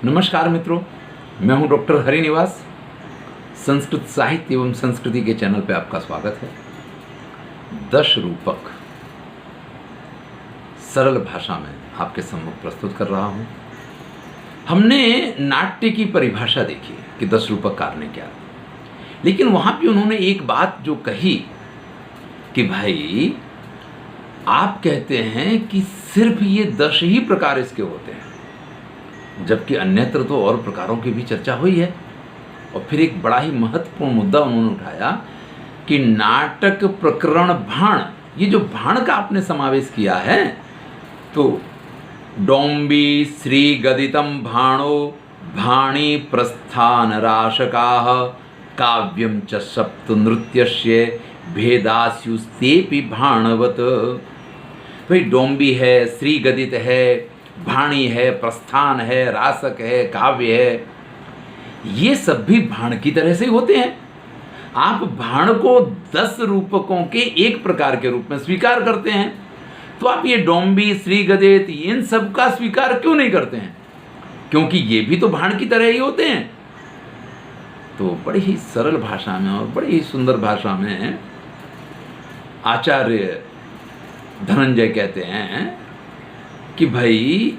नमस्कार मित्रों, मैं हूं डॉक्टर हरिनिवास। संस्कृत साहित्य एवं संस्कृति के चैनल पे आपका स्वागत है। 10 रूपक सरल भाषा में आपके सम्मुख प्रस्तुत कर रहा हूं। हमने नाट्य की परिभाषा देखी कि 10 रूपक कारण क्या, लेकिन वहां पे उन्होंने एक बात जो कही कि भाई आप कहते हैं कि सिर्फ ये 10 ही प्रकार इसके होते हैं, जबकि अन्यत्र तो और प्रकारों की भी चर्चा हुई है। और फिर एक बड़ा ही महत्वपूर्ण मुद्दा उन्होंने उठाया कि नाटक प्रकरण भाण, ये जो भाण का आपने समावेश किया है, तो डोम्बी श्री गदितम भाणो भाणी प्रस्थान राशकाः काव्यम च सप्त नृत्यस्य भेदास्युस्तेपि भाणवत। भाई डोम्बी है, श्री गदित है, भाणी है, प्रस्थान है, रासक है, काव्य है, ये सब भी भाण की तरह से होते हैं। आप भाण को 10 रूपकों के एक प्रकार के रूप में स्वीकार करते हैं, तो आप ये डोम्बी श्री गदित इन सब का स्वीकार क्यों नहीं करते हैं? क्योंकि ये भी तो भाण की तरह ही होते हैं। तो बड़ी ही सरल भाषा में और बड़ी ही सुंदर भाषा में आचार्य धनंजय कहते हैं कि भाई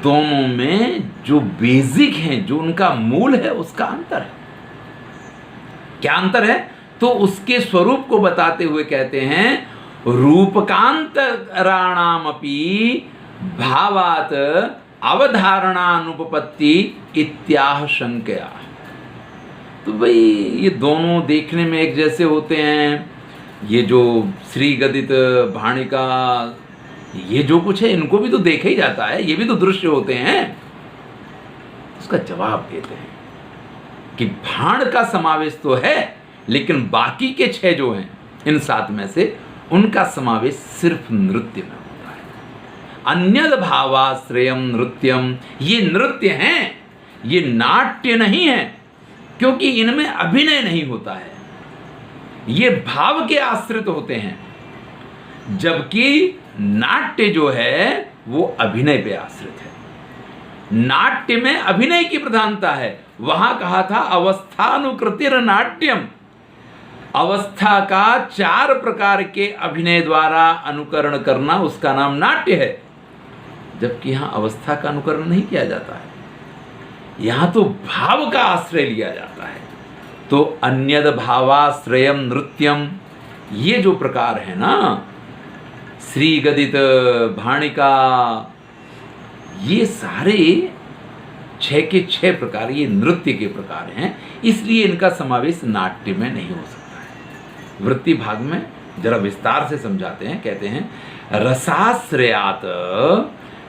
दोनों में जो बेसिक है, जो उनका मूल है, उसका अंतर है। क्या अंतर है? तो उसके स्वरूप को बताते हुए कहते हैं रूपकांतराणामपि भावात अवधारणानुपपत्ति इत्याह शंकया। तो भाई ये दोनों देखने में एक जैसे होते हैं। ये जो श्री गदित भाणी का ये जो कुछ है, इनको भी तो देखा ही जाता है, ये भी तो दृश्य होते हैं। उसका जवाब देते हैं कि भाण का समावेश तो है, लेकिन बाकी के 6 जो हैं इन 7 में से, उनका समावेश सिर्फ नृत्य में होता है। अन्यद भावाश्रयम नृत्यम, ये नृत्य हैं, ये नाट्य नहीं है, क्योंकि इनमें अभिनय नहीं होता है, ये भाव के आश्रित होते हैं। जबकि नाट्य जो है वो अभिनय पे आश्रित है। नाट्य में अभिनय की प्रधानता है। वहां कहा था अवस्थानुकृतिर नाट्यम, अवस्था का 4 प्रकार के अभिनय द्वारा अनुकरण करना, उसका नाम नाट्य है। जबकि यहां अवस्था का अनुकरण नहीं किया जाता है, यहां तो भाव का आश्रय लिया जाता है। तो अन्यद भावाश्रयम नृत्यम, ये जो प्रकार है ना, श्री गदित भाणिका, ये सारे 6 के 6 प्रकार ये नृत्य के प्रकार हैं, इसलिए इनका समावेश नाट्य में नहीं हो सकता है। वृत्ति भाग में जरा विस्तार से समझाते हैं, कहते हैं रसाश्रयात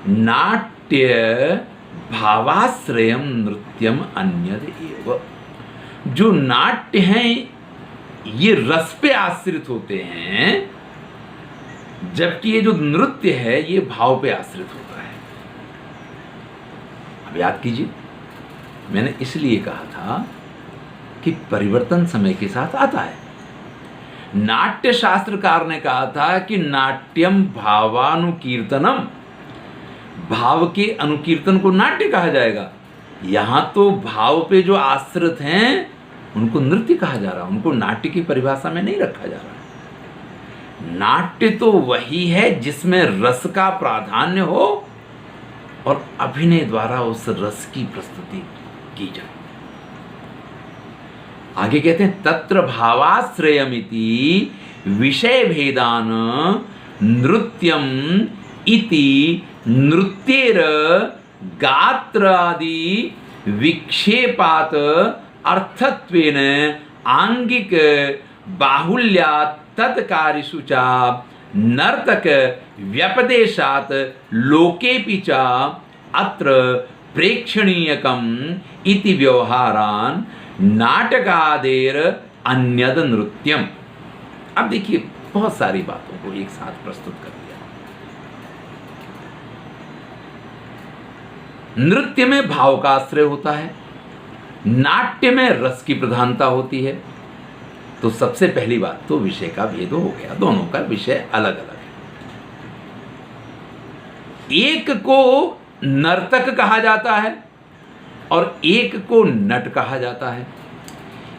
नाट्य भावाश्रयम नृत्यम अन्यद एव। जो नाट्य हैं ये रस पे आश्रित होते हैं, जबकि ये जो नृत्य है ये भाव पे आश्रित होता है। अब याद कीजिए, मैंने इसलिए कहा था कि परिवर्तन समय के साथ आता है। नाट्य शास्त्रकार ने कहा था कि नाट्यम भावानुकीर्तनम, भाव के अनुकीर्तन को नाट्य कहा जाएगा। यहां तो भाव पे जो आश्रित हैं उनको नृत्य कहा जा रहा है, उनको नाट्य की परिभाषा में नहीं रखा जा रहा है। नाट्य तो वही है जिसमें रस का प्राधान्य हो और अभिनय द्वारा उस रस की प्रस्तुति की जाए। आगे कहते हैं तत्र भावाश्रयमिति विषय भेदान नृत्यम इति नृत्येर गात्रादि विक्षेपात अर्थत्वेन आंगिक बाहुल्यात् तत्कारिषु च नर्तक व्यपदेशात् लोकेपि च अत्र प्रेक्षणीयकम् इति व्यवहारान् नाटकादेर अन्यद नृत्यम। अब देखिए, बहुत सारी बातों को एक साथ प्रस्तुत कर दिया। नृत्य में भाव का आश्रय होता है, नाट्य में रस की प्रधानता होती है। तो सबसे पहली बात तो विषय का भेद हो गया, दोनों का विषय अलग अलग है। एक को नर्तक कहा जाता है और एक को नट कहा जाता है।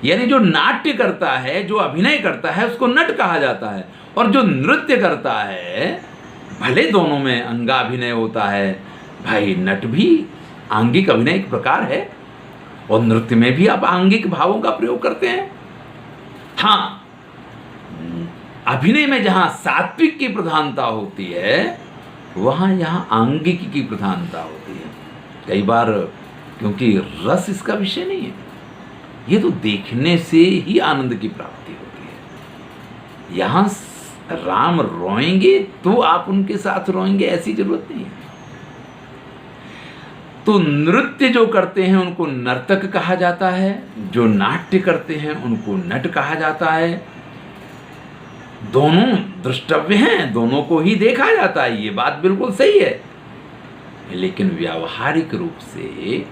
यानी जो नाट्य करता है, जो अभिनय करता है, उसको नट कहा जाता है, और जो नृत्य करता है, भले दोनों में अंगाभिनय होता है, भाई नट भी आंगिक अभिनय एक प्रकार है, और नृत्य में भी आप आंगिक भावों का प्रयोग करते हैं। हाँ, अभिनय में जहां सात्विक की प्रधानता होती है, वहां यहां आंगिक की प्रधानता होती है। कई बार, क्योंकि रस इसका विषय नहीं है, ये तो देखने से ही आनंद की प्राप्ति होती है। यहां राम रोएंगे तो आप उनके साथ रोएंगे, ऐसी जरूरत नहीं है। तो नृत्य जो करते हैं उनको नर्तक कहा जाता है, जो नाट्य करते हैं उनको नट कहा जाता है। दोनों द्रष्टव्य हैं, दोनों को ही देखा जाता है, ये बात बिल्कुल सही है। लेकिन व्यावहारिक रूप से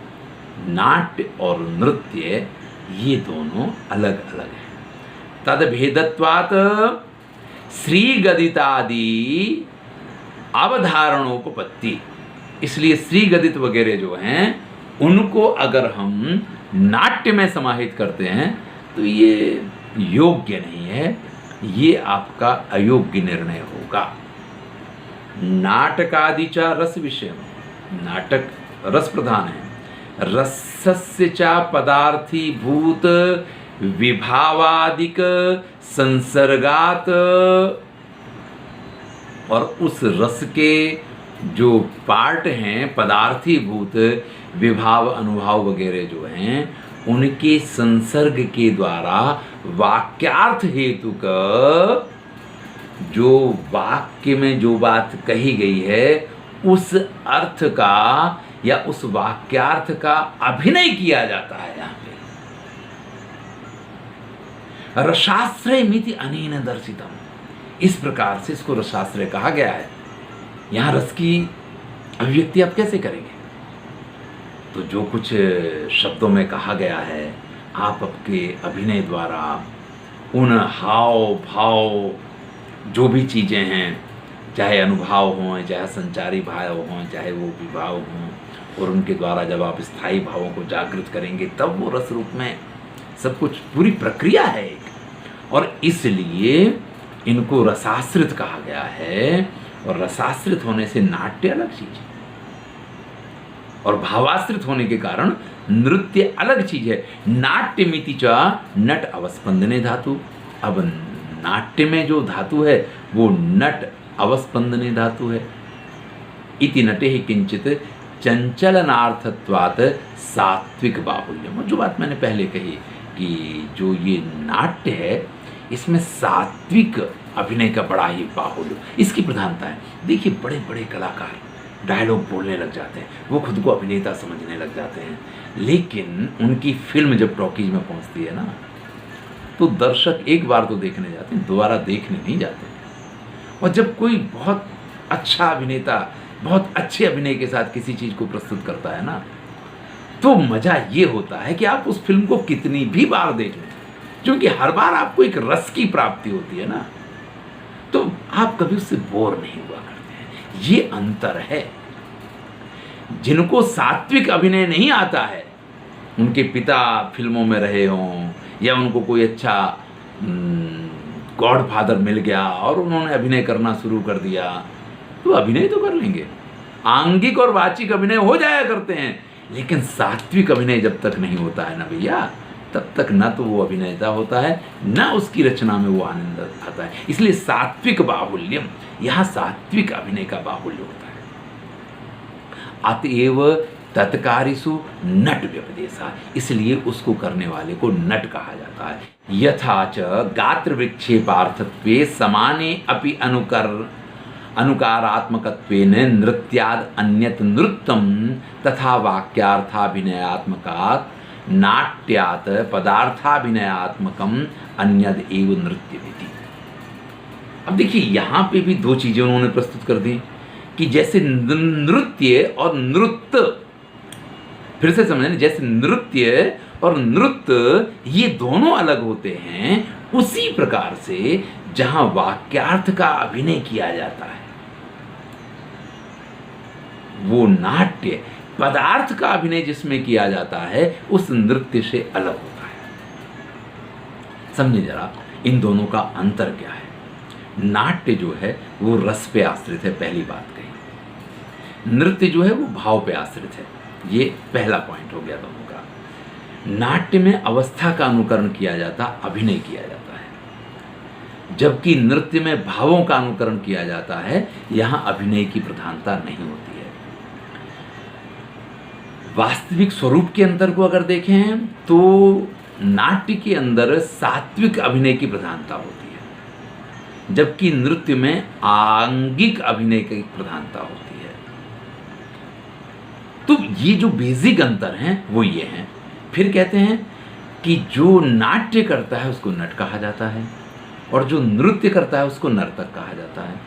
नाट्य और नृत्य ये दोनों अलग अलग हैं। तद भेदत्वात् श्री गदितादि अवधारणोपपत्ति। इसलिए श्री गदित वगैरह जो हैं उनको अगर हम नाट्य में समाहित करते हैं तो ये योग्य नहीं है, ये आपका अयोग्य निर्णय होगा। नाटकादि च रस विषय, नाटक रस प्रधान है। रसस्य च पदार्थीभूत विभावादिक संसर्गात, और उस रस के जो पार्ट हैं, पदार्थीभूत विभाव अनुभाव वगैरह जो हैं, उनके संसर्ग के द्वारा वाक्यार्थ हेतु का, जो वाक्य में जो बात कही गई है उस अर्थ का या उस वाक्यार्थ का अभिनय किया जाता है। यहां पे रसाश्रय मिति अनेन दर्शितम, इस प्रकार से इसको रसाश्रय कहा गया है। यहां रस की अभिव्यक्ति आप कैसे करेंगे? तो जो कुछ शब्दों में कहा गया है, आप आपके अभिनय द्वारा उन हाव भाव जो भी चीज़ें हैं, चाहे अनुभाव हों, चाहे संचारी भाव हों, चाहे वो विभाव हों, और उनके द्वारा जब आप स्थायी भावों को जागृत करेंगे तब वो रस रूप में सब कुछ, पूरी प्रक्रिया है एक। और इसलिए इनको रसाश्रित कहा गया है, और रसाश्रित होने से नाट्य अलग चीज है, और भावाश्रित होने के कारण नृत्य अलग चीज है। नाट्य मिति च नट अवस्पंदने धातु। अब नाट्य में जो धातु है वो नट अवस्पंदने धातु है। इति नटे ही किंचित चंचलनार्थत्वात् सात्विक बाहुल्यम। जो बात मैंने पहले कही कि जो ये नाट्य है इसमें सात्विक अभिनय का बड़ा ही बाहुल्य, इसकी प्रधानता है। देखिए, बड़े बड़े कलाकार डायलॉग बोलने लग जाते हैं, वो खुद को अभिनेता समझने लग जाते हैं, लेकिन उनकी फिल्म जब टॉकीज में पहुंचती है ना, तो दर्शक एक बार तो देखने जाते हैं, दोबारा देखने नहीं जाते। और जब कोई बहुत अच्छा अभिनेता बहुत अच्छे अभिनय के साथ किसी चीज़ को प्रस्तुत करता है ना, तो मज़ा ये होता है कि आप उस फिल्म को कितनी भी बार देख लें, क्योंकि हर बार आपको एक रस की प्राप्ति होती है ना, तो आप कभी उससे बोर नहीं हुआ करते हैं। ये अंतर है। जिनको सात्विक अभिनय नहीं आता है, उनके पिता फिल्मों में रहे हों, या उनको कोई अच्छा गॉडफादर मिल गया और उन्होंने अभिनय करना शुरू कर दिया, तो अभिनय तो कर लेंगे, आंगिक और वाचिक अभिनय हो जाया करते हैं, लेकिन सात्विक अभिनय जब तक नहीं होता है ना भैया, तब तक ना तो वो अभिनेता होता है, ना उसकी रचना में वो आनंद आता है। इसलिए सात्विक बाहुल्यम, यहाँ सात्विक अभिनय का बाहुल्य होता है। अतएव तत्कारिसु नट व्यपदेशा, इसलिए उसको करने वाले को नट कहा जाता है। यथा च गात्र विक्षेपार्थत्वे समाने अपि अनुकारात्मकत्वेन नृत्याद अन्यत नृत्यम तथा वाक्यार्थाभिनयात्मकात् नाट्यात् पदार्थाभिनयात्मकम अन्यद एव नृत्यमिति। अब देखिए, यहाँ पे भी दो चीजें उन्होंने प्रस्तुत कर दी कि जैसे नृत्य और नृत्य, फिर से समझें, जैसे नृत्य और नृत्य ये दोनों अलग होते हैं, उसी प्रकार से जहां वाक्यार्थ का अभिनय किया जाता है वो नाट्य, पदार्थ का अभिनय जिसमें किया जाता है उस नृत्य से अलग होता है। समझिए जरा इन दोनों का अंतर क्या है। नाट्य जो है वो रस पे आश्रित है, पहली बात कही। नृत्य जो है वो भाव पे आश्रित है, ये पहला पॉइंट हो गया दोनों का। नाट्य में अवस्था का अनुकरण किया जाता, अभिनय किया जाता है, जबकि नृत्य में भावों का अनुकरण किया जाता है, यहां अभिनय की प्रधानता नहीं होती है। वास्तविक स्वरूप के अंतर को अगर देखें तो नाट्य के अंदर सात्विक अभिनय की प्रधानता होती है, जबकि नृत्य में आंगिक अभिनय की प्रधानता होती है। तो ये जो बेसिक अंतर हैं वो ये हैं। फिर कहते हैं कि जो नाट्य करता है उसको नट कहा जाता है और जो नृत्य करता है उसको नर्तक कहा जाता है।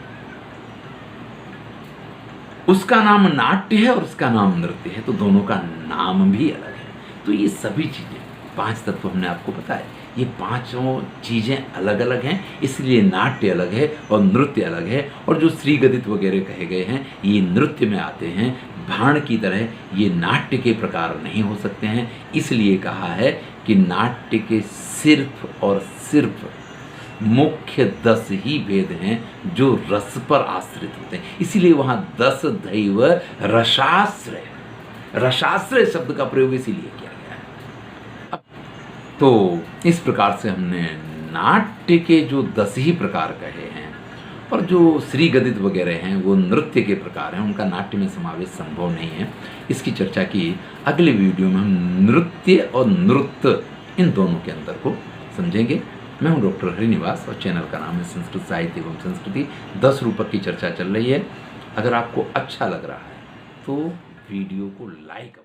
उसका नाम नाट्य है और उसका नाम नृत्य है, तो दोनों का नाम भी अलग है। तो ये सभी चीजें, 5 तत्व हमने आपको बताए, ये पांचों चीजें अलग अलग हैं, इसलिए नाट्य अलग है और नृत्य अलग है। और जो श्री गदित वगैरह कहे गए हैं ये नृत्य में आते हैं, भाण की तरह ये नाट्य के प्रकार नहीं हो सकते हैं। इसलिए कहा है कि नाट्य के सिर्फ और सिर्फ मुख्य 10 ही भेद हैं जो रस पर आश्रित होते हैं। इसीलिए वहां 10 दैव रसाश्रय, रसाश्रय शब्द का प्रयोग इसीलिए किया गया है। अब तो इस प्रकार से हमने नाट्य के जो 10 ही प्रकार कहे हैं और जो श्री गदित वगैरह हैं वो नृत्य के प्रकार हैं, उनका नाट्य में समावेश संभव नहीं है। इसकी चर्चा की अगले वीडियो में हम नृत्य और नृत्य इन दोनों के अंतर को समझेंगे। मैं हूं डॉक्टर हरिनिवास और चैनल का नाम है संस्कृत साहित्य एवं संस्कृति। 10 रूपक की चर्चा चल रही है। अगर आपको अच्छा लग रहा है तो वीडियो को लाइक